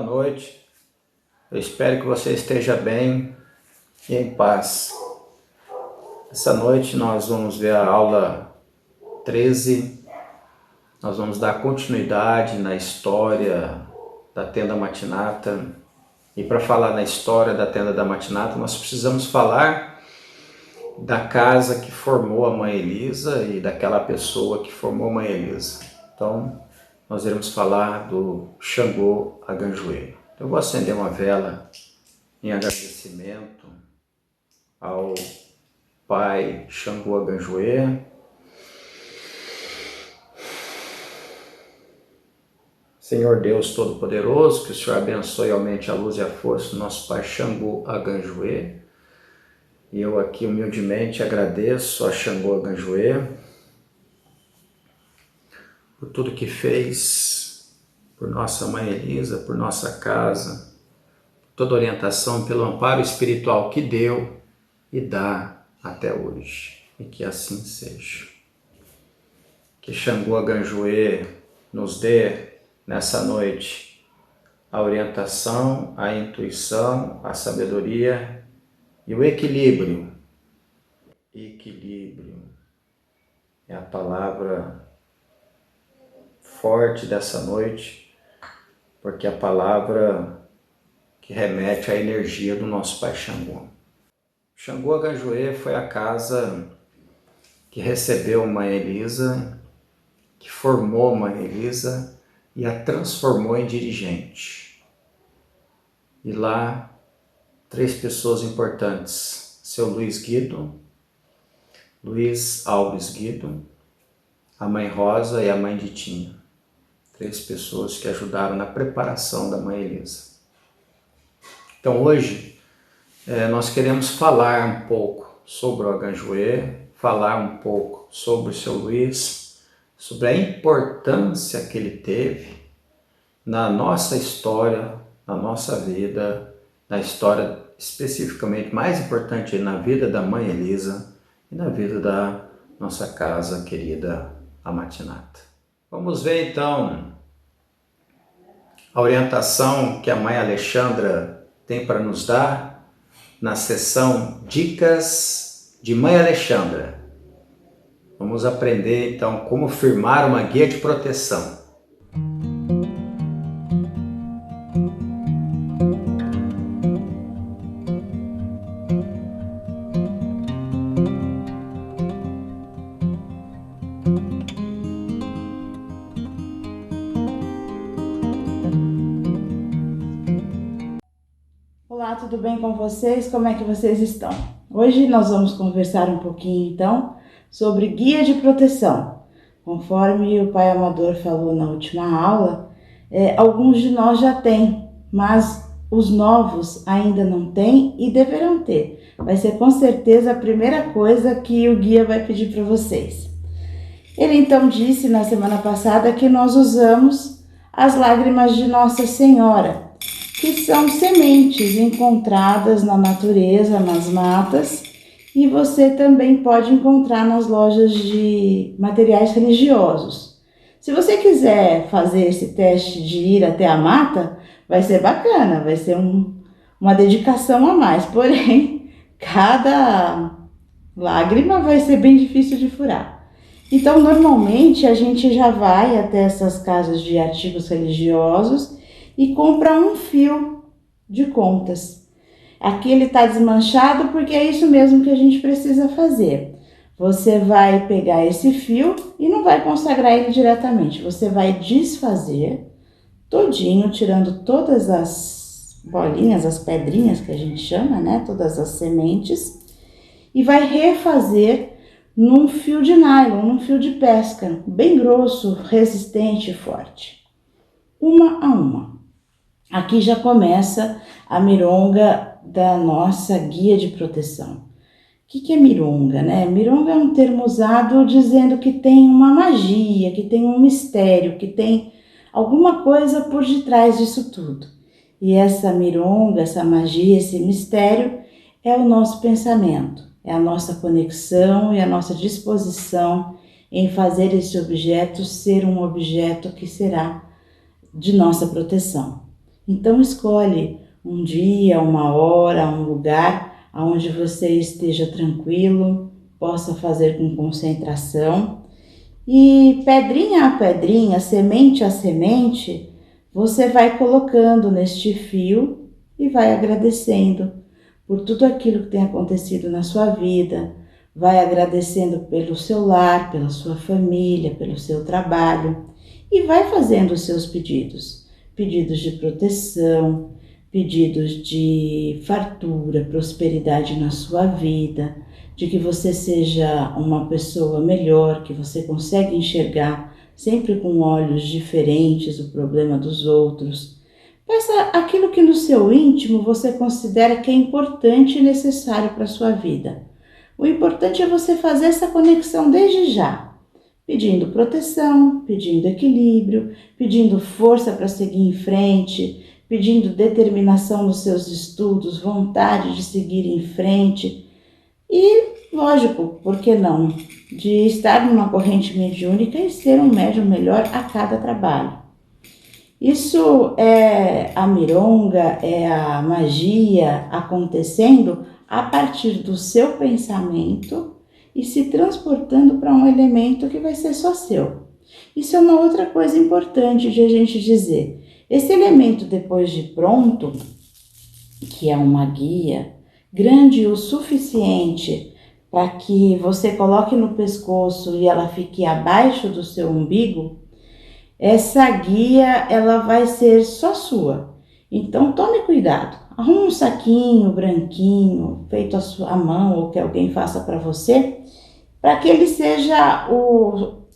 noite. Eu espero que você esteja bem e em paz. Essa noite nós vamos ver a aula 13. Nós vamos dar continuidade na história da Tenda Matinata. E para falar na história da Tenda da Matinata, nós precisamos falar da casa que formou a Mãe Elisa e daquela pessoa que formou a Mãe Elisa. Então, nós iremos falar do Xangô Aganjoê. Eu vou acender uma vela em agradecimento ao Pai Xangô Aganjoê. Senhor Deus Todo-Poderoso, que o Senhor abençoe e aumente a luz e a força do nosso Pai Xangô Aganjoê. E eu aqui humildemente agradeço a Xangô Aganjoê por tudo que fez, por nossa Mãe Elisa, por nossa casa, toda orientação, pelo amparo espiritual que deu e dá até hoje. E que assim seja. Que Xangô Aganjoê nos dê nessa noite a orientação, a intuição, a sabedoria e o equilíbrio. Equilíbrio é a palavra forte dessa noite, porque é a palavra que remete à energia do nosso Pai Xangô. Xangô Aganjoê foi a casa que recebeu Mãe Elisa, que formou Mãe Elisa e a transformou em dirigente. E lá, 3 pessoas importantes: seu Luiz Guido, Luiz Alves Guido, a Mãe Rosa e a Mãe Ditinha. 3 pessoas que ajudaram na preparação da Mãe Elisa. Então hoje nós queremos falar um pouco sobre o Aganjoê, falar um pouco sobre o seu Luiz, sobre a importância que ele teve na nossa história, na nossa vida, na história especificamente mais importante na vida da Mãe Elisa e na vida da nossa casa querida, a Matinata. Vamos ver então a orientação que a Mãe Alexandra tem para nos dar na sessão Dicas de Mãe Alexandra. Vamos aprender então como firmar uma guia de proteção. Olá, tudo bem com vocês? Como é que vocês estão? Hoje nós vamos conversar um pouquinho então sobre guia de proteção. Conforme o Pai Amador falou na última aula, alguns de nós já têm, mas os novos ainda não têm e deverão ter. Vai ser com certeza a primeira coisa que o guia vai pedir para vocês. Ele então disse na semana passada que nós usamos as lágrimas de Nossa Senhora, que são sementes encontradas na natureza, nas matas, e você também pode encontrar nas lojas de materiais religiosos. Se você quiser fazer esse teste de ir até a mata, vai ser bacana, vai ser uma dedicação a mais, porém, cada lágrima vai ser bem difícil de furar. Então, normalmente, a gente já vai até essas casas de artigos religiosos e compra um fio de contas. Aqui ele está desmanchado porque é isso mesmo que a gente precisa fazer. Você vai pegar esse fio e não vai consagrar ele diretamente. Você vai desfazer todinho, tirando todas as bolinhas, as pedrinhas que a gente chama, né? Todas as sementes. E vai refazer num fio de nylon, num fio de pesca, bem grosso, resistente e forte. Uma a uma. Aqui já começa a mironga da nossa guia de proteção. O que é mironga, né? Mironga é um termo usado dizendo que tem uma magia, que tem um mistério, que tem alguma coisa por detrás disso tudo. E essa mironga, essa magia, esse mistério é o nosso pensamento, é a nossa conexão e a nossa disposição em fazer esse objeto ser um objeto que será de nossa proteção. Então escolhe um dia, uma hora, um lugar onde você esteja tranquilo, possa fazer com concentração. E pedrinha a pedrinha, semente a semente, você vai colocando neste fio e vai agradecendo por tudo aquilo que tem acontecido na sua vida, vai agradecendo pelo seu lar, pela sua família, pelo seu trabalho e vai fazendo os seus pedidos. Pedidos de proteção, pedidos de fartura, prosperidade na sua vida, de que você seja uma pessoa melhor, que você consegue enxergar sempre com olhos diferentes o problema dos outros. Peça aquilo que no seu íntimo você considera que é importante e necessário para a sua vida. O importante é você fazer essa conexão desde já, pedindo proteção, pedindo equilíbrio, pedindo força para seguir em frente, pedindo determinação nos seus estudos, vontade de seguir em frente e, lógico, por que não, de estar numa corrente mediúnica e ser um médium melhor a cada trabalho. Isso é a mironga, é a magia acontecendo a partir do seu pensamento e se transportando para um elemento que vai ser só seu. Isso é uma outra coisa importante de a gente dizer. Esse elemento, depois de pronto, que é uma guia grande o suficiente para que você coloque no pescoço e ela fique abaixo do seu umbigo, essa guia ela vai ser só sua. Então tome cuidado, arrume um saquinho branquinho, feito à mão ou que alguém faça para você, para que ele seja o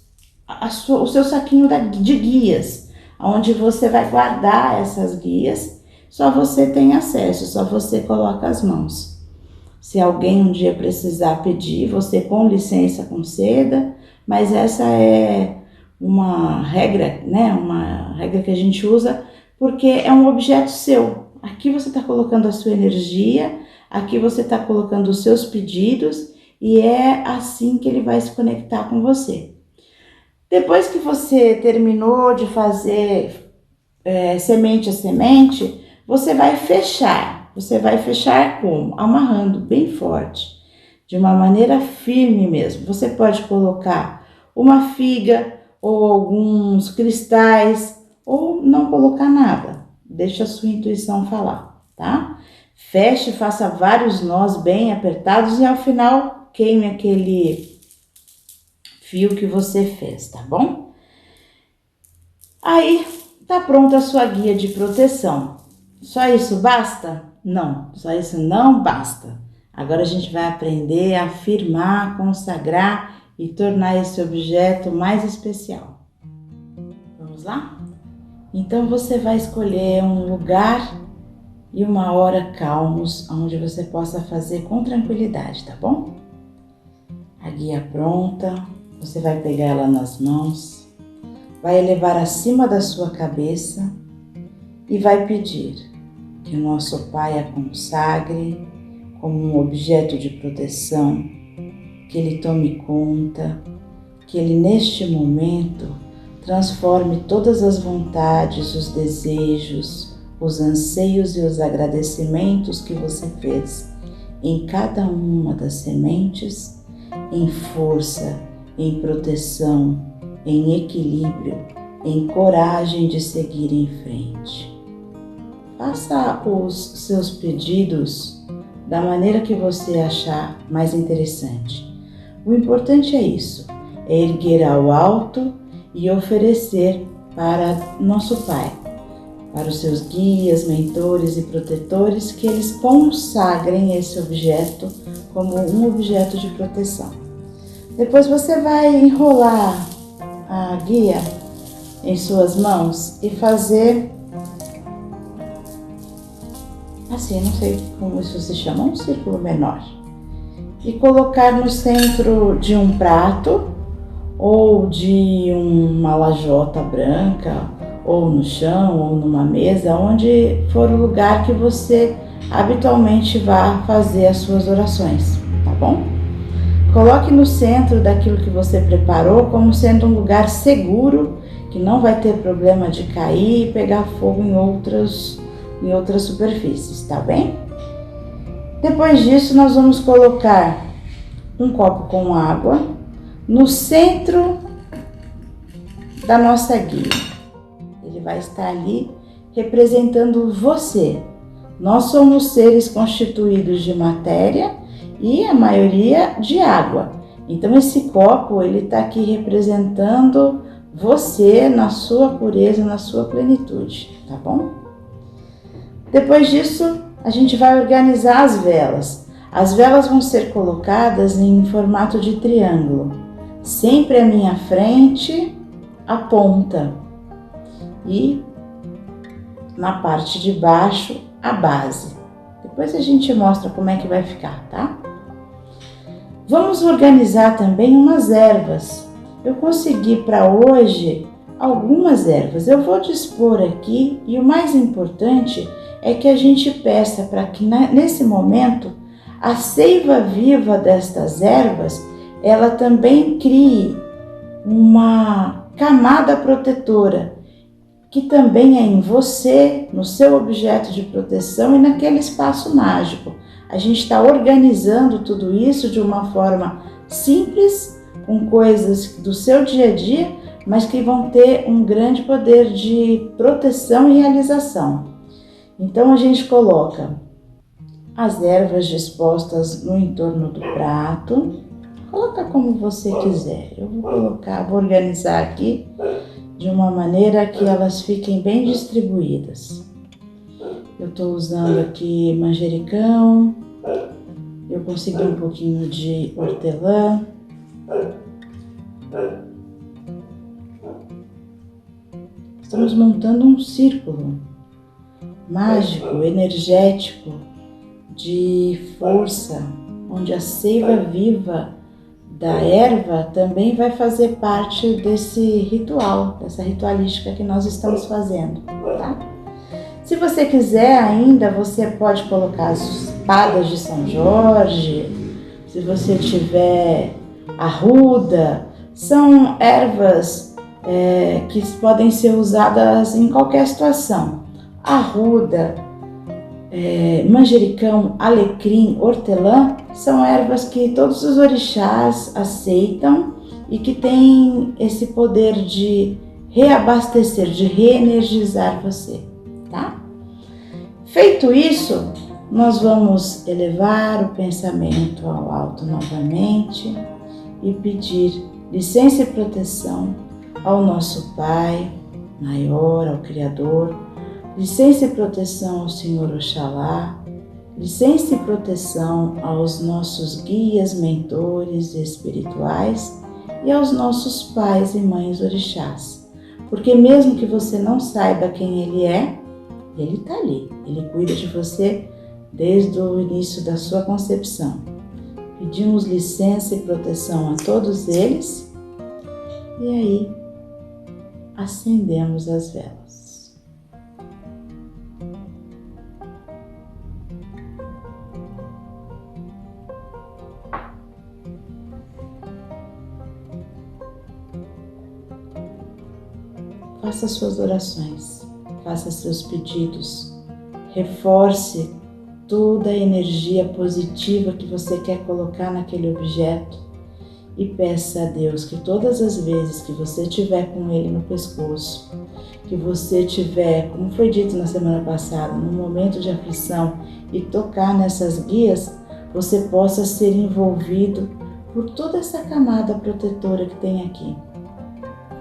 seu saquinho de guias, onde você vai guardar essas guias, só você tem acesso, só você coloca as mãos. Se alguém um dia precisar pedir, você com licença conceda, mas essa é uma regra, né? Uma regra que a gente usa porque é um objeto seu. Aqui você está colocando a sua energia, aqui você está colocando os seus pedidos e é assim que ele vai se conectar com você. Depois que você terminou de fazer semente a semente, você vai fechar. Você vai fechar como? Amarrando bem forte, de uma maneira firme mesmo. Você pode colocar uma figa ou alguns cristais ou não colocar nada. Deixa a sua intuição falar, tá? Feche, faça vários nós bem apertados e ao final queime aquele fio que você fez, tá bom? Aí tá pronta a sua guia de proteção. Só isso basta? Não, só isso não basta. Agora a gente vai aprender a firmar, consagrar e tornar esse objeto mais especial. Vamos lá? Então você vai escolher um lugar e uma hora calmos, onde você possa fazer com tranquilidade, tá bom? A guia pronta, você vai pegar ela nas mãos, vai elevar acima da sua cabeça e vai pedir que o nosso Pai a consagre como um objeto de proteção, que Ele tome conta, que Ele neste momento transforme todas as vontades, os desejos, os anseios e os agradecimentos que você fez em cada uma das sementes, em força, em proteção, em equilíbrio, em coragem de seguir em frente. Faça os seus pedidos da maneira que você achar mais interessante. O importante é isso, é erguer ao alto e oferecer para nosso Pai, para os seus guias, mentores e protetores, que eles consagrem esse objeto como um objeto de proteção. Depois você vai enrolar a guia em suas mãos e fazer assim, não sei como isso se chama, um círculo menor. E colocar no centro de um prato ou de uma lajota branca, ou no chão, ou numa mesa, onde for o lugar que você habitualmente vá fazer as suas orações, tá bom? Coloque no centro daquilo que você preparou como sendo um lugar seguro, que não vai ter problema de cair e pegar fogo em outros em outras superfícies, tá bem? Depois disso, nós vamos colocar um copo com água no centro da nossa guia. Ele vai estar ali representando você. Nós somos seres constituídos de matéria e a maioria de água. Então esse copo, ele está aqui representando você na sua pureza, na sua plenitude, tá bom? Depois disso, a gente vai organizar as velas. As velas vão ser colocadas em formato de triângulo. Sempre à minha frente, a ponta. E na parte de baixo, a base. Depois a gente mostra como é que vai ficar, tá? Vamos organizar também umas ervas. Eu consegui para hoje algumas ervas. Eu vou dispor aqui e o mais importante é que a gente peça para que nesse momento a seiva viva destas ervas, ela também crie uma camada protetora, que também é em você, no seu objeto de proteção e naquele espaço mágico. A gente está organizando tudo isso de uma forma simples, com coisas do seu dia a dia, mas que vão ter um grande poder de proteção e realização. Então a gente coloca as ervas dispostas no entorno do prato. Coloca como você quiser. Eu vou organizar aqui de uma maneira que elas fiquem bem distribuídas. Eu estou usando aqui manjericão, eu consegui um pouquinho de hortelã. Estamos montando um círculo mágico, energético, de força, onde a seiva viva da erva também vai fazer parte desse ritual, dessa ritualística que nós estamos fazendo, tá? Se você quiser ainda, você pode colocar as espadas de São Jorge, se você tiver arruda, são ervas que podem ser usadas em qualquer situação. Arruda, manjericão, alecrim, hortelã, são ervas que todos os orixás aceitam e que têm esse poder de reabastecer, de reenergizar você, tá? Feito isso, nós vamos elevar o pensamento ao alto novamente e pedir licença e proteção ao nosso Pai maior, ao Criador, licença e proteção ao Senhor Oxalá, licença e proteção aos nossos guias, mentores espirituais e aos nossos pais e mães orixás. Porque mesmo que você não saiba quem ele está ali. Ele cuida de você desde o início da sua concepção. Pedimos licença e proteção a todos eles e aí acendemos as velas. Faça suas orações, faça seus pedidos, reforce toda a energia positiva que você quer colocar naquele objeto e peça a Deus que todas as vezes que você estiver com ele no pescoço, que você estiver, como foi dito na semana passada, num momento de aflição e tocar nessas guias, você possa ser envolvido por toda essa camada protetora que tem aqui,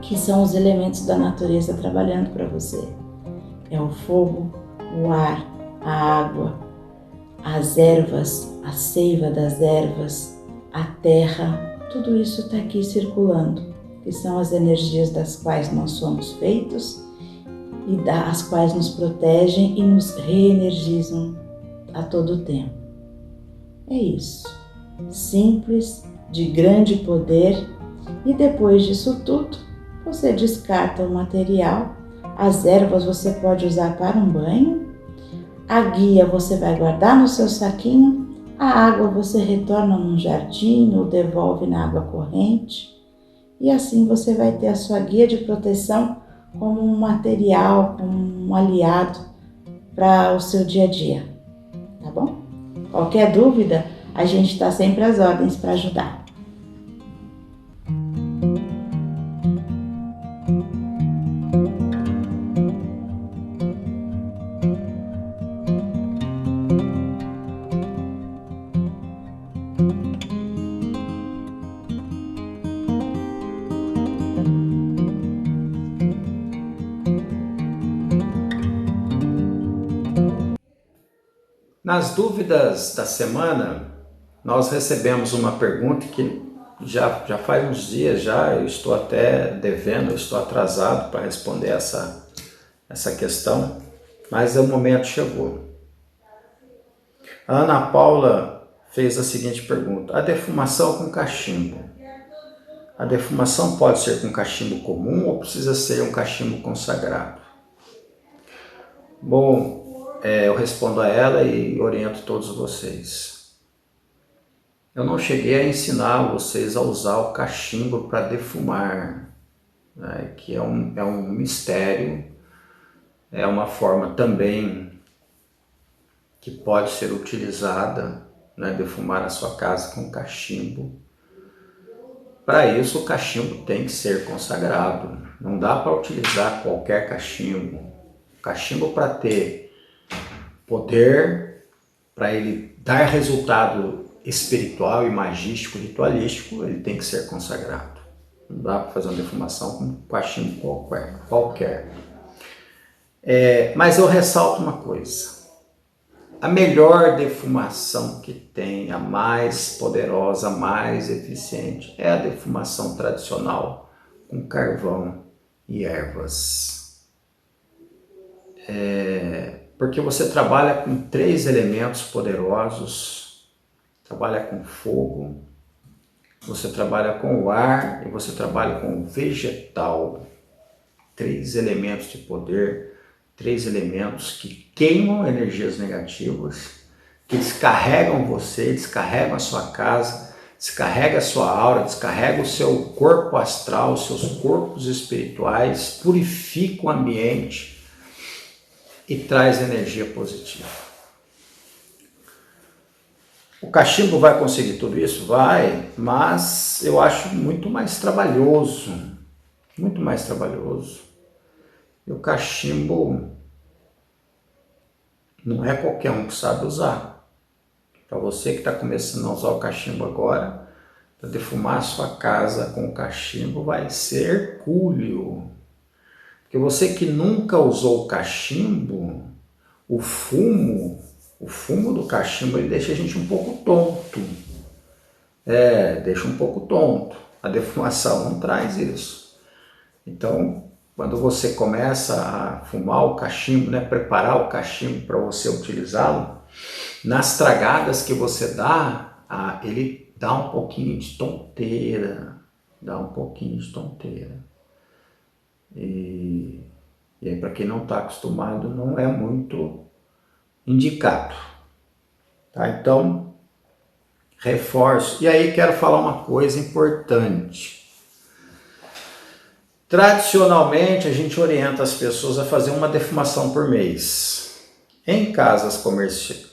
que são os elementos da natureza trabalhando para você. É o fogo, o ar, a água, as ervas, a seiva das ervas, a terra, tudo isso está aqui circulando, que são as energias das quais nós somos feitos e das quais nos protegem e nos reenergizam a todo tempo. É isso, simples, de grande poder, e depois disso tudo, você descarta o material. As ervas você pode usar para um banho, a guia você vai guardar no seu saquinho, a água você retorna num jardim ou devolve na água corrente, e assim você vai ter a sua guia de proteção como um material, como um aliado para o seu dia a dia, tá bom? Qualquer dúvida, a gente está sempre às ordens para ajudar. Nas dúvidas da semana, nós recebemos uma pergunta que já faz uns dias eu estou até devendo, eu estou atrasado para responder essa questão, mas o momento chegou. A Ana Paula fez a seguinte pergunta: a defumação com cachimbo. A defumação pode ser com cachimbo comum ou precisa ser um cachimbo consagrado? Bom, eu respondo a ela e oriento todos vocês. Eu não cheguei a ensinar vocês a usar o cachimbo para defumar, né, que é um mistério, é uma forma também que pode ser utilizada, né, defumar a sua casa com cachimbo. Para isso o cachimbo tem que ser consagrado, não dá para utilizar qualquer cachimbo. O cachimbo, para ter poder, para ele dar resultado espiritual e magístico, ritualístico, ele tem que ser consagrado. Não dá para fazer uma defumação com cachimbo qualquer. Mas eu ressalto uma coisa: a melhor defumação que tem, a mais poderosa, a mais eficiente, é a defumação tradicional com carvão e ervas. Porque você trabalha com 3 elementos poderosos, trabalha com fogo, você trabalha com o ar e você trabalha com o vegetal. 3 elementos de poder, 3 elementos que queimam energias negativas, que descarregam você, descarregam a sua casa, descarrega a sua aura, descarrega o seu corpo astral, os seus corpos espirituais, purifica o ambiente e traz energia positiva. O cachimbo vai conseguir tudo isso? Vai, mas eu acho muito mais trabalhoso. Muito mais trabalhoso. E o cachimbo não é qualquer um que sabe usar. Para você que está começando a usar o cachimbo agora, para defumar a sua casa com o cachimbo vai ser hercúleo. Porque você que nunca usou o cachimbo, o fumo do cachimbo, ele deixa a gente um pouco tonto. Deixa um pouco tonto. A defumação não traz isso. Então, quando você começa a fumar o cachimbo, né, preparar o cachimbo para você utilizá-lo, nas tragadas que você dá, ele dá um pouquinho de tonteira. E aí, para quem não está acostumado, não é muito indicado. Tá? Então, reforço. E aí, quero falar uma coisa importante. Tradicionalmente, a gente orienta as pessoas a fazer uma defumação por mês. Em casas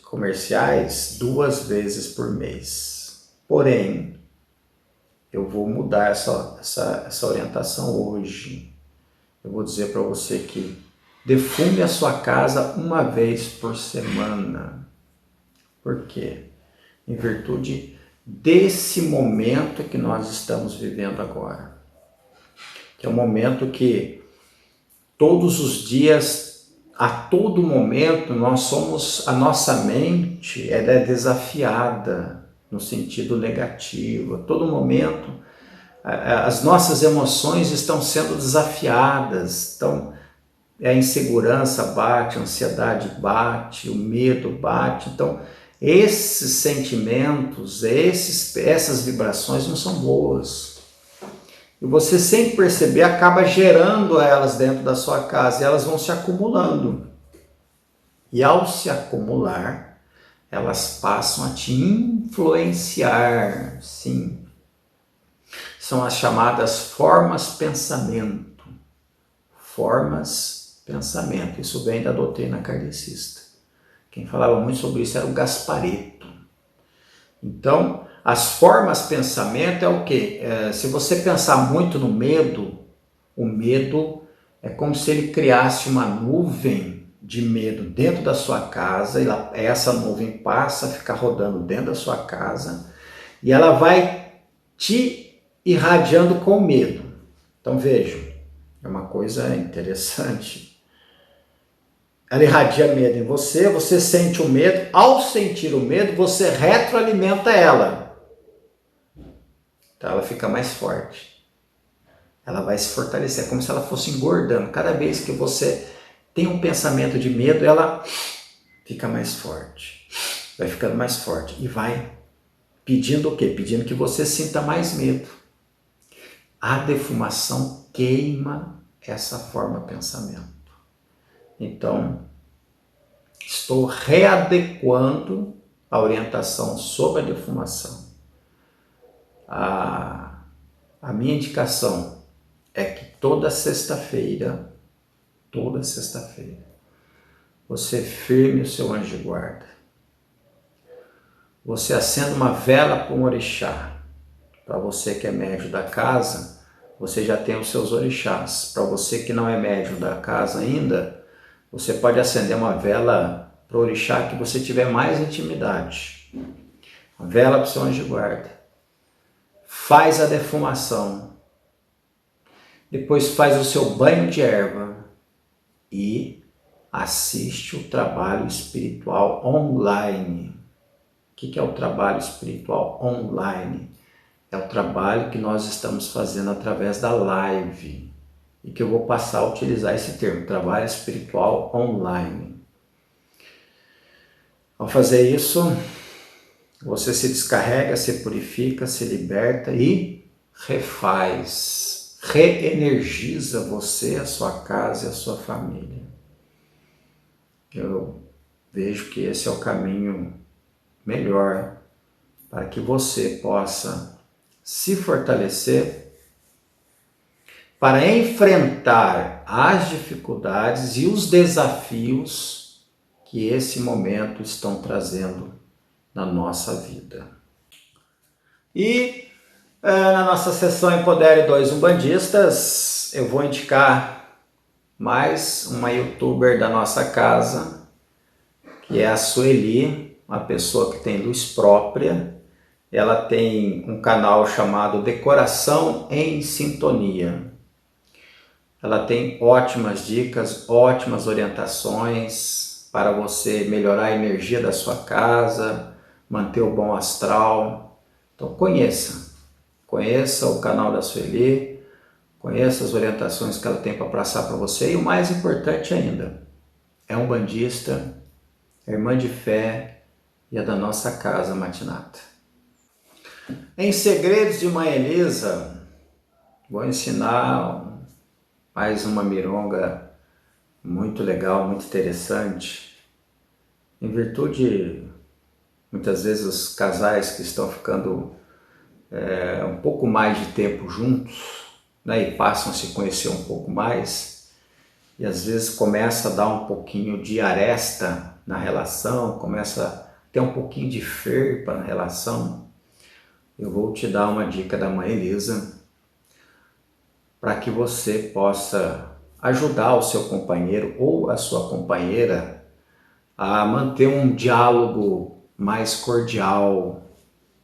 comerciais, 2 vezes por mês. Porém, eu vou mudar essa orientação hoje. Eu vou dizer para você que defume a sua casa 1 vez por semana. Por quê? Em virtude desse momento que nós estamos vivendo agora. Que é um momento que todos os dias, a todo momento, a nossa mente ela é desafiada no sentido negativo. A todo momento, as nossas emoções estão sendo desafiadas. Então, a insegurança bate, a ansiedade bate, o medo bate. Então, esses sentimentos, essas vibrações não são boas. E você, sem perceber, acaba gerando elas dentro da sua casa e elas vão se acumulando. E ao se acumular, elas passam a te influenciar, sim. São as chamadas formas pensamento. Formas pensamento. Isso vem da doutrina kardecista. Quem falava muito sobre isso era o Gasparetto. Então, as formas de pensamento é o quê? Se você pensar muito no medo, o medo é como se ele criasse uma nuvem de medo dentro da sua casa, e essa nuvem passa a ficar rodando dentro da sua casa, e ela vai te irradiando com medo. Então vejam, é uma coisa interessante. Ela irradia medo em você, você sente o medo, ao sentir o medo, você retroalimenta ela. Então ela fica mais forte. Ela vai se fortalecer, é como se ela fosse engordando. Cada vez que você tem um pensamento de medo, ela fica mais forte. Vai ficando mais forte e vai pedindo o quê? Pedindo que você sinta mais medo. A defumação queima essa forma de pensamento. Então, estou readequando a orientação sobre a defumação. A minha indicação é que toda sexta-feira, você firme o seu anjo de guarda. Você acenda uma vela para um orixá. Para você que é médium da casa, você já tem os seus orixás. Para você que não é médium da casa ainda, você pode acender uma vela para o orixá que você tiver mais intimidade. A vela para o seu anjo de guarda. Faz a defumação. Depois faz o seu banho de erva e assiste o trabalho espiritual online. O que é o trabalho espiritual online? É o trabalho que nós estamos fazendo através da live e que eu vou passar a utilizar esse termo, trabalho espiritual online. Ao fazer isso, você se descarrega, se purifica, se liberta e refaz, reenergiza você, a sua casa e a sua família. Eu vejo que esse é o caminho melhor para que você possa se fortalecer para enfrentar as dificuldades e os desafios que esse momento estão trazendo na nossa vida. E na nossa sessão Empodere 2 Umbandistas, eu vou indicar mais uma youtuber da nossa casa, que é a Sueli, uma pessoa que tem luz própria. Ela tem um canal chamado Decoração em Sintonia. Ela tem ótimas dicas, ótimas orientações para você melhorar a energia da sua casa, manter o bom astral. Então conheça o canal da Sueli, conheça as orientações que ela tem para passar para você, e o mais importante ainda, é umbandista, é irmã de fé e é da nossa casa Matinata. Em Segredos de Mãe Elisa, vou ensinar mais uma mironga muito legal, muito interessante. Em virtude, muitas vezes, os casais que estão ficando um pouco mais de tempo juntos, né, e passam a se conhecer um pouco mais, e às vezes começa a dar um pouquinho de aresta na relação, começa a ter um pouquinho de ferpa na relação. Eu vou te dar uma dica da Mãe Elisa para que você possa ajudar o seu companheiro ou a sua companheira a manter um diálogo mais cordial,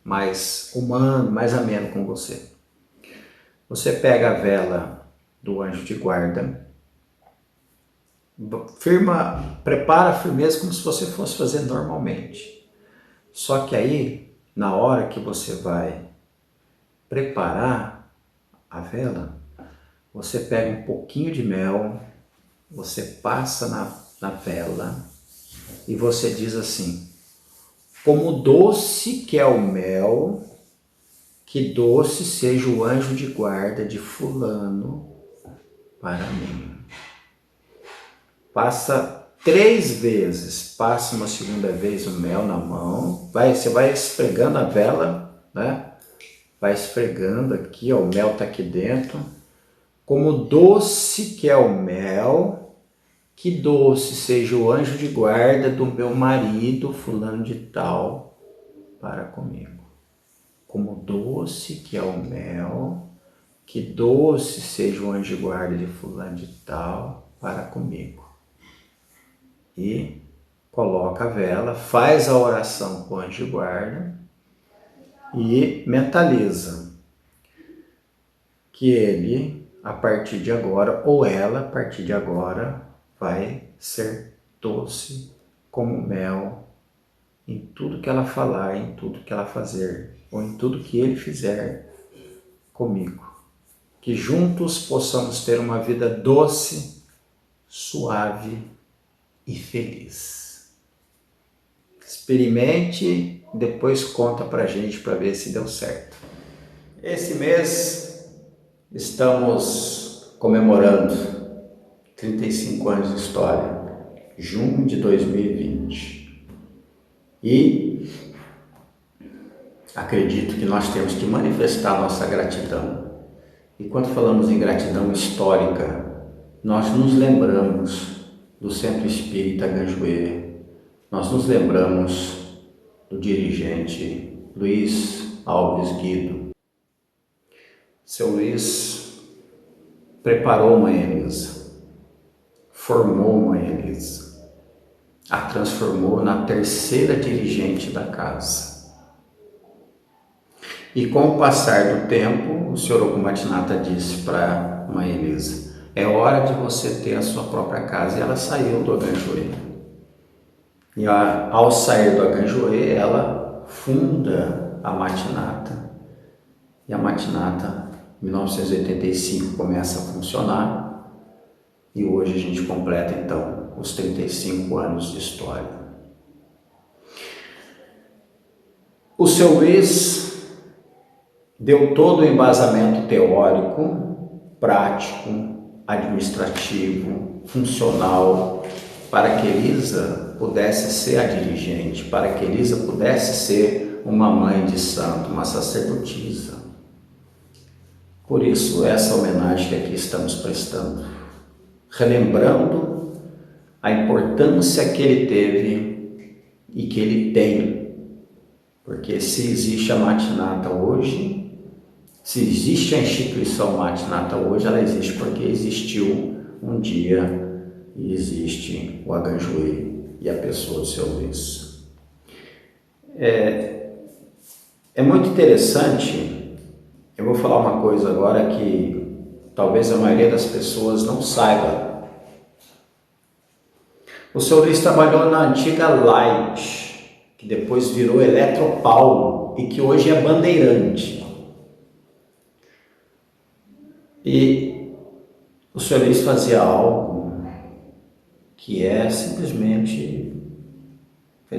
mais humano, mais ameno com você. Você pega a vela do anjo de guarda, prepara a firmeza como se você fosse fazer normalmente. Só que aí, na hora que você vai preparar a vela, você pega um pouquinho de mel, você passa na vela e você diz assim: como doce que é o mel, que doce seja o anjo de guarda de fulano para mim. Passa 3 vezes, passa uma segunda vez o mel na mão, você vai esfregando a vela, né? Vai esfregando aqui, ó, o mel está aqui dentro. Como doce que é o mel, Que doce seja o anjo de guarda do meu marido, fulano de tal, para comigo. Como doce que é o mel, que doce seja o anjo de guarda de fulano de tal, para comigo. E coloca a vela, faz a oração com o anjo de guarda e mentaliza que ele, a partir de agora, ou ela, a partir de agora, vai ser doce como mel em tudo que ela falar, em tudo que ela fazer, ou em tudo que ele fizer comigo. Que juntos possamos ter uma vida doce, suave e feliz. Experimente, depois conta pra gente para ver se deu certo. Esse mês estamos comemorando 35 anos de história, junho de 2020. E acredito que nós temos que manifestar nossa gratidão. E quando falamos em gratidão histórica, nós nos lembramos do Centro Espírita Ganjoê, nós nos lembramos do dirigente Luiz Alves Guido. Seu Luiz preparou Mãe Elisa, formou Mãe Elisa, a transformou na terceira dirigente da casa. E com o passar do tempo, o Sr. Okumatinata disse para Mãe Elisa: é hora de você ter a sua própria casa. E ela saiu do Aganjoê. E ao sair do Aganjoê, ela funda a Matinata. E a Matinata, em 1985, começa a funcionar. E hoje a gente completa, então, os 35 anos de história. O seu Luiz deu todo o embasamento teórico, prático, administrativo, funcional, para que Elisa pudesse ser a dirigente, para que Elisa pudesse ser uma mãe de santo, uma sacerdotisa. Por isso, essa homenagem que aqui estamos prestando, relembrando a importância que ele teve e que ele tem. Porque se existe a Matinata hoje, se existe a instituição Matinata hoje, ela existe porque existiu um dia e existe o Aganjoê e a pessoa do seu Luiz. É muito interessante, eu vou falar uma coisa agora que talvez a maioria das pessoas não saiba. O seu Luiz trabalhou na antiga Light, que depois virou Eletropaulo e que hoje é Bandeirante. E o Sr. Luiz fazia algo que é simplesmente,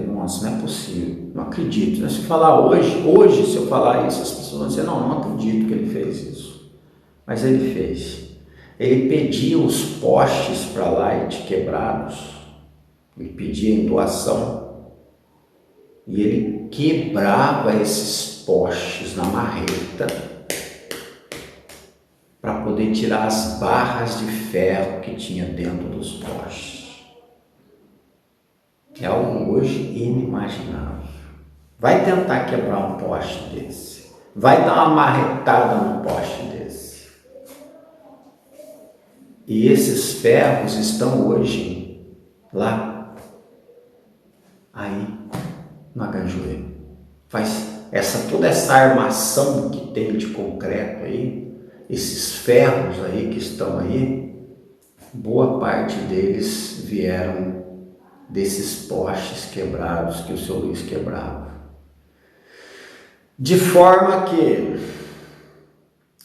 nossa, não é possível, não acredito. Se falar hoje se eu falar isso, as pessoas vão dizer, não acredito que ele fez isso. Mas ele fez. Ele pedia os postes para Light quebrados, ele pedia em doação, e ele quebrava esses postes na marreta para poder tirar as barras de ferro que tinha dentro dos postes. É algo hoje inimaginável. Vai tentar quebrar um poste desse, vai dar uma marretada num poste desse. E esses ferros estão hoje lá, aí, no Aganjoê. Toda essa armação que tem de concreto aí, esses ferros aí que estão aí, boa parte deles vieram desses postes quebrados que o seu Luiz quebrava. De forma que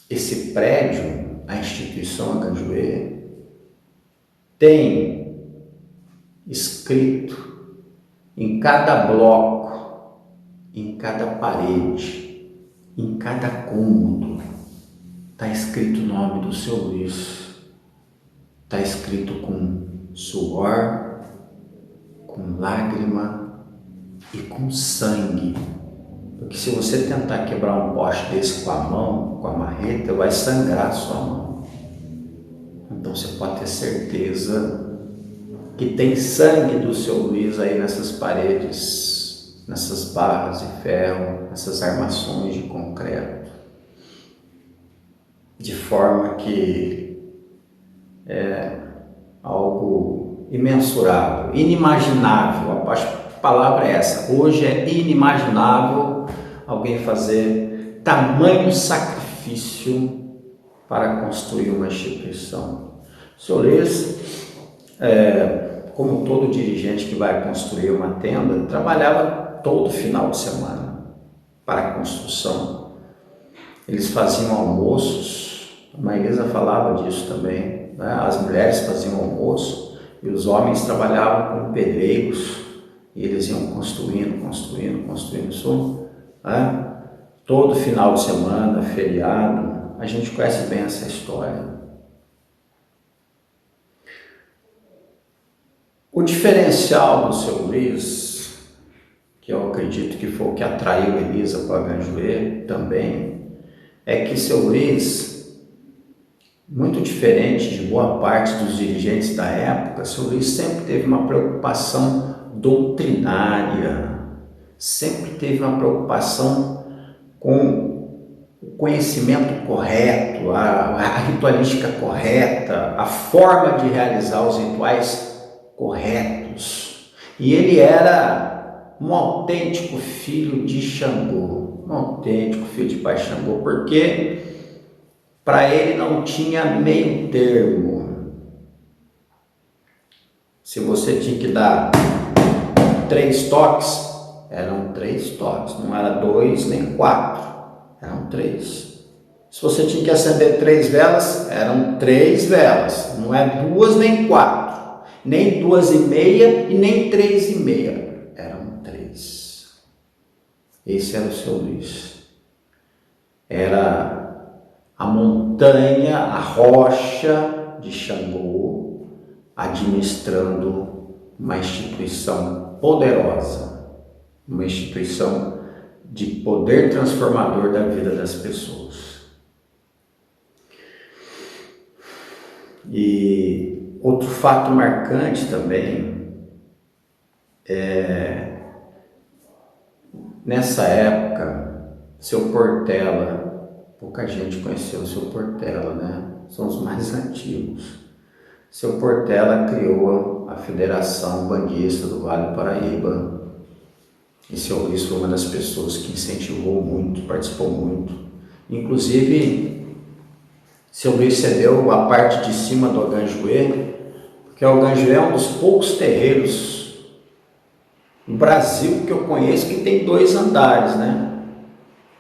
esse prédio, a instituição Aganjoê, tem escrito em cada bloco, em cada parede, em cada cômodo, está escrito o nome do seu Luiz, está escrito com suor, com lágrima e com sangue. Porque se você tentar quebrar um poste desse com a mão, com a marreta, vai sangrar a sua mão. Então você pode ter certeza que tem sangue do seu Luiz aí nessas paredes, nessas barras de ferro, nessas armações de concreto, de forma que é algo imensurável, inimaginável. A palavra é essa. Hoje é inimaginável alguém fazer tamanho sacrifício para construir uma instituição. O senhor Luiz, como todo dirigente que vai construir uma tenda, trabalhava todo final de semana para a construção. Eles faziam almoços, a Maísa falava disso também, né? As mulheres faziam almoço e os homens trabalhavam com pedreiros e eles iam construindo isso, né? Todo final de semana, feriado, a gente conhece bem essa história. O diferencial do seu Luiz, que eu acredito que foi o que atraiu Elisa para a Ganjoê também, é que seu Luiz, muito diferente de boa parte dos dirigentes da época, seu Luiz sempre teve uma preocupação doutrinária, sempre teve uma preocupação com o conhecimento correto, a ritualística correta, a forma de realizar os rituais corretos. E ele era um autêntico filho de Xangô, um autêntico filho de pai Xangô, porque para ele não tinha meio termo. Se você tinha que dar 3 toques, eram 3 toques, não era 2 nem 4, eram 3. Se você tinha que acender 3 velas, eram 3 velas, não é 2 nem 4, nem 2,5 e nem 3,5, eram 3. Esse era o seu Luiz. Era a montanha, a rocha de Xangô, administrando uma instituição poderosa, uma instituição de poder transformador da vida das pessoas. E outro fato marcante também nessa época, seu Portela, pouca gente conheceu o seu Portela, né? São os mais antigos. Seu Portela criou a Federação Banguista do Vale do Paraíba. E seu Luiz foi uma das pessoas que incentivou muito, participou muito. Inclusive, seu Luiz cedeu a parte de cima do Aganjoê, porque o Aganjoê é um dos poucos terreiros no Brasil que eu conheço que tem 2 andares, né?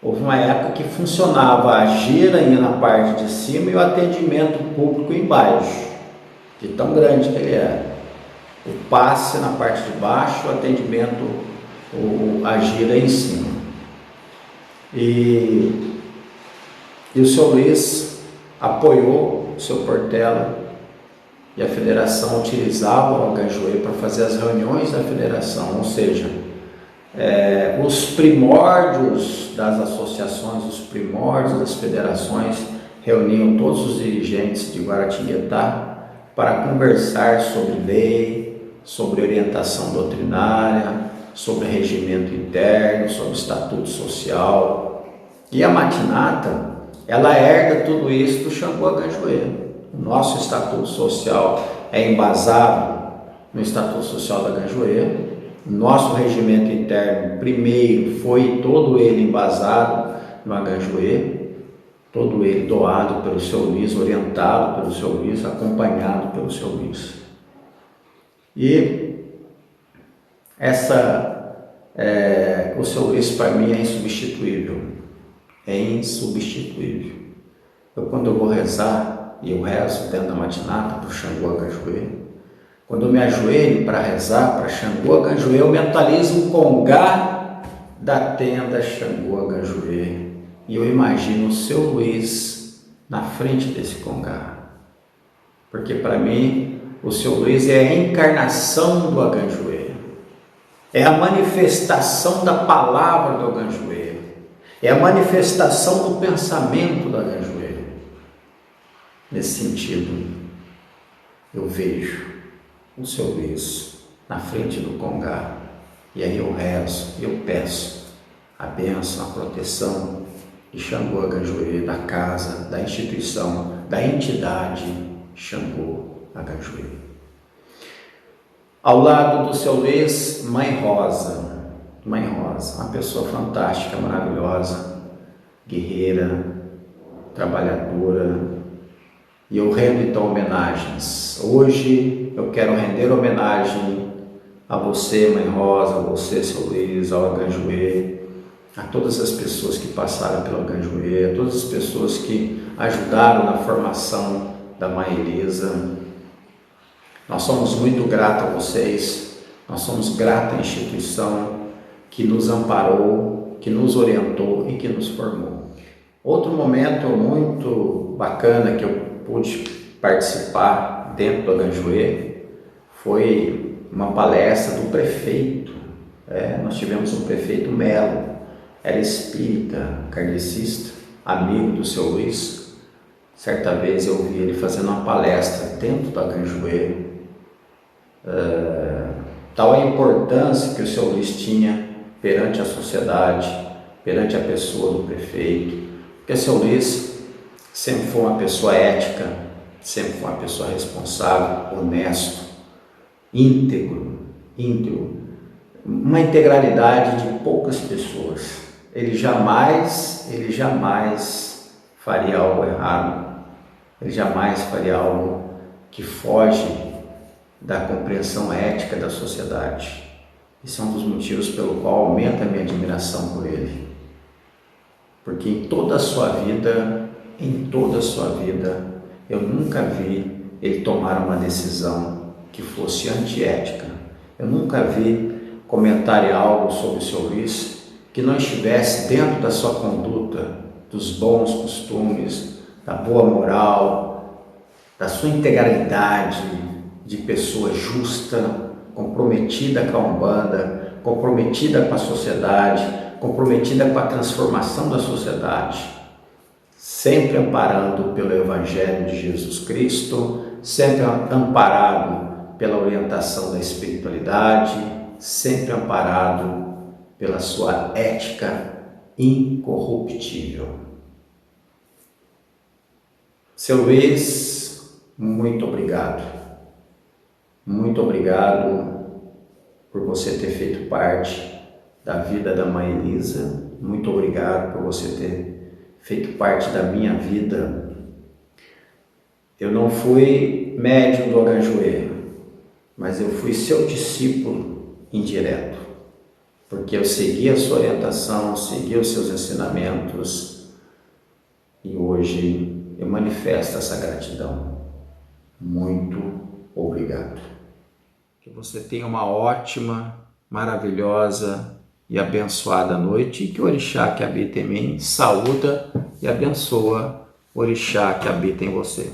Houve uma época que funcionava a girainha na parte de cima e o atendimento público embaixo, de tão grande que ele era. O passe na parte de baixo, o atendimento, a gira em cima. E o seu Luiz apoiou o seu Portela e a federação utilizava o Aganjoê para fazer as reuniões da federação, ou seja, os primórdios das associações, os primórdios das federações reuniam todos os dirigentes de Guaratinguetá para conversar sobre lei, sobre orientação doutrinária, sobre regimento interno, sobre estatuto social. E a Matinata, ela herda tudo isso do Xangô Aganjoê. O nosso estatuto social é embasado no estatuto social da Aganjoê. O nosso regimento interno, primeiro, foi todo ele embasado no Aganjoê, todo ele doado pelo seu Luiz, orientado pelo seu Luiz, acompanhado pelo seu Luiz. E o seu Luiz para mim é insubstituível. É insubstituível. Quando eu vou rezar, e eu rezo dentro da Matinata para o Xangô Aganjoê, quando eu me ajoelho para rezar para Xangô Aganjoê, eu mentalizo o congá da tenda Xangô Aganjoê. E eu imagino o seu Luiz na frente desse congá. Porque para mim, o seu Luiz é a encarnação do Aganjoê. É a manifestação da palavra do Aganjoê. É a manifestação do pensamento do Aganjoê. Nesse sentido, eu vejo o seu Luiz na frente do congá. E aí eu rezo, eu peço a bênção, a proteção de Xangô Aganjoê, da casa, da instituição, da entidade Xangô Aganjoê. Ao lado do seu Luiz, Mãe Rosa, uma pessoa fantástica, maravilhosa, guerreira, trabalhadora. E eu rendo então homenagens. Hoje eu quero render homenagem a você, Mãe Rosa, a você, seu Luiz, ao Aganjoê, a todas as pessoas que passaram pelo Aganjoê, a todas as pessoas que ajudaram na formação da Mãe Elisa. Nós somos muito gratos a vocês, nós somos gratos à instituição que nos amparou, que nos orientou e que nos formou. Outro momento muito bacana que eu pude participar dentro do Aganjoê foi uma palestra do prefeito. Nós tivemos um prefeito Melo, era espírita, kardecista, amigo do seu Luiz. Certa vez eu vi ele fazendo uma palestra dentro do Aganjoê, tal a importância que o seu Luiz tinha perante a sociedade, perante a pessoa do prefeito, porque o seu Luiz sempre foi uma pessoa ética, sempre foi uma pessoa responsável, honesto, íntegro, uma integralidade de poucas pessoas. Ele jamais faria algo errado, ele jamais faria algo que foge da compreensão ética da sociedade. Esse é um dos motivos pelo qual aumenta a minha admiração por ele. Porque em toda a sua vida, eu nunca vi ele tomar uma decisão que fosse antiética. Eu nunca vi comentar algo sobre o seu Luiz que não estivesse dentro da sua conduta, dos bons costumes, da boa moral, da sua integralidade de pessoa justa, comprometida com a Umbanda, comprometida com a sociedade, comprometida com a transformação da sociedade, sempre amparado pelo Evangelho de Jesus Cristo, sempre amparado pela orientação da espiritualidade, sempre amparado pela sua ética incorruptível. Seu Luiz, muito obrigado. Muito obrigado por você ter feito parte da vida da Mãe Elisa. Muito obrigado por você ter feito parte da minha vida. Eu não fui médium do Aganjoê, mas eu fui seu discípulo indireto, porque eu segui a sua orientação, segui os seus ensinamentos e hoje eu manifesto essa gratidão. Muito obrigado. Que você tenha uma ótima, maravilhosa e abençoada noite e que o orixá que habita em mim saúda e abençoa o orixá que habita em você.